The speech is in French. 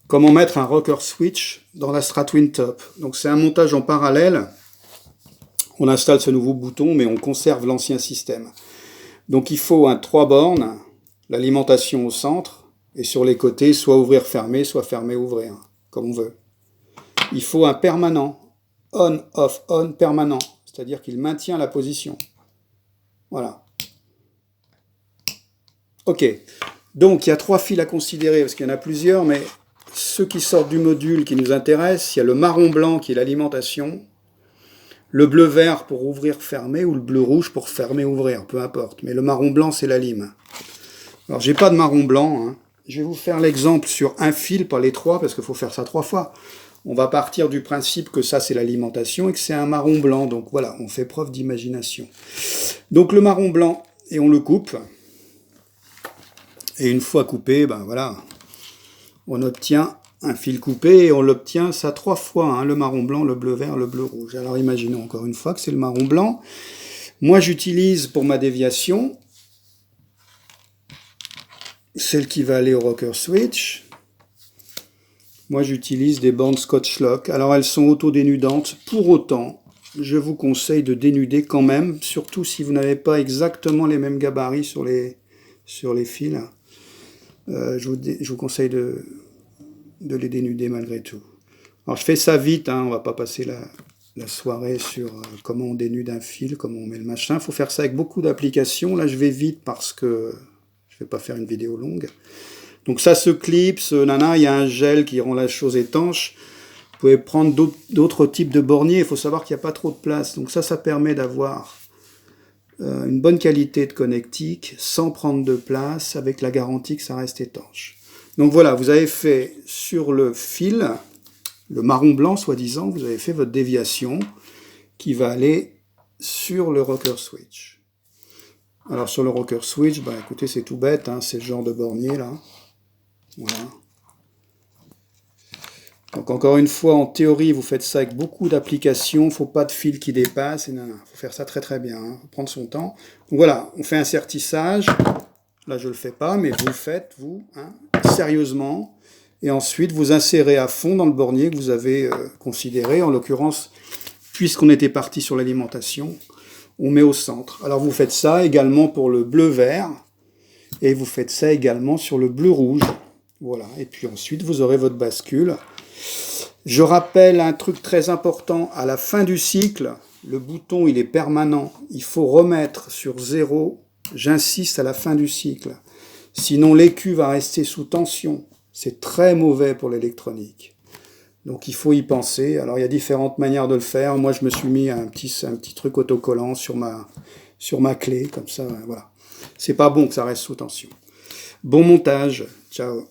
comment mettre un rocker switch dans la Stratwin Top. Donc c'est un montage en parallèle. On installe ce nouveau bouton, mais on conserve l'ancien système. Donc il faut un 3 bornes, l'alimentation au centre, et sur les côtés, soit ouvrir-fermer, soit fermer-ouvrir, comme on veut. Il faut un permanent, on permanent, c'est-à-dire qu'il maintient la position. Voilà. Ok, donc il y a 3 fils à considérer, parce qu'il y en a plusieurs, mais ceux qui sortent du module qui nous intéressent, il y a le marron-blanc qui est l'alimentation, le bleu-vert pour ouvrir-fermer, ou le bleu-rouge pour fermer-ouvrir, peu importe. Mais le marron-blanc, c'est la lime. Alors, j'ai pas de marron-blanc. Hein. Je vais vous faire l'exemple sur un fil, pas les 3, parce qu'il faut faire ça 3 fois. On va partir du principe que ça, c'est l'alimentation et que c'est un marron-blanc. Donc voilà, on fait preuve d'imagination. Donc le marron-blanc, et on le coupe. Et une fois coupé, ben voilà, on obtient un fil coupé et on l'obtient ça 3 fois, hein, le marron blanc, le bleu vert, le bleu rouge. Alors imaginons encore une fois que c'est le marron blanc. Moi j'utilise pour ma déviation celle qui va aller au rocker switch. Moi j'utilise des bornes Scotch-Lock. Alors elles sont auto-dénudantes. Pour autant, je vous conseille de dénuder quand même, surtout si vous n'avez pas exactement les mêmes gabarits sur les fils. Je vous conseille de les dénuder malgré tout. Alors je fais ça vite, hein, on va pas passer la soirée sur comment on dénude un fil, comment on met le machin. Il faut faire ça avec beaucoup d'applications. Là je vais vite parce que je vais pas faire une vidéo longue. Donc ça se clipse, il y a un gel qui rend la chose étanche. Vous pouvez prendre d'autres types de borniers, il faut savoir qu'il n'y a pas trop de place. Donc ça permet d'avoir une bonne qualité de connectique sans prendre de place, avec la garantie que ça reste étanche. Donc voilà, vous avez fait sur le fil, le marron blanc soi-disant, vous avez fait votre déviation qui va aller sur le rocker switch. Alors sur le rocker switch, bah écoutez, c'est tout bête, hein, c'est le genre de bornier là. Voilà. Donc encore une fois, en théorie, vous faites ça avec beaucoup d'applications, il ne faut pas de fil qui dépasse, il faut faire ça très très bien, hein, faut prendre son temps. Donc voilà, on fait un sertissage, là je ne le fais pas, mais vous le faites, vous, hein, sérieusement, et ensuite vous insérez à fond dans le bornier que vous avez considéré, en l'occurrence, puisqu'on était parti sur l'alimentation, on met au centre. Alors vous faites ça également pour le bleu-vert, et vous faites ça également sur le bleu-rouge. Voilà, et puis ensuite vous aurez votre bascule. Je rappelle un truc très important, à la fin du cycle, le bouton il est permanent, il faut remettre sur 0, j'insiste à la fin du cycle, sinon l'écu va rester sous tension, c'est très mauvais pour l'électronique. Donc il faut y penser, alors il y a différentes manières de le faire, moi je me suis mis un petit truc autocollant sur ma clé, comme ça, voilà. C'est pas bon que ça reste sous tension. Bon montage, ciao.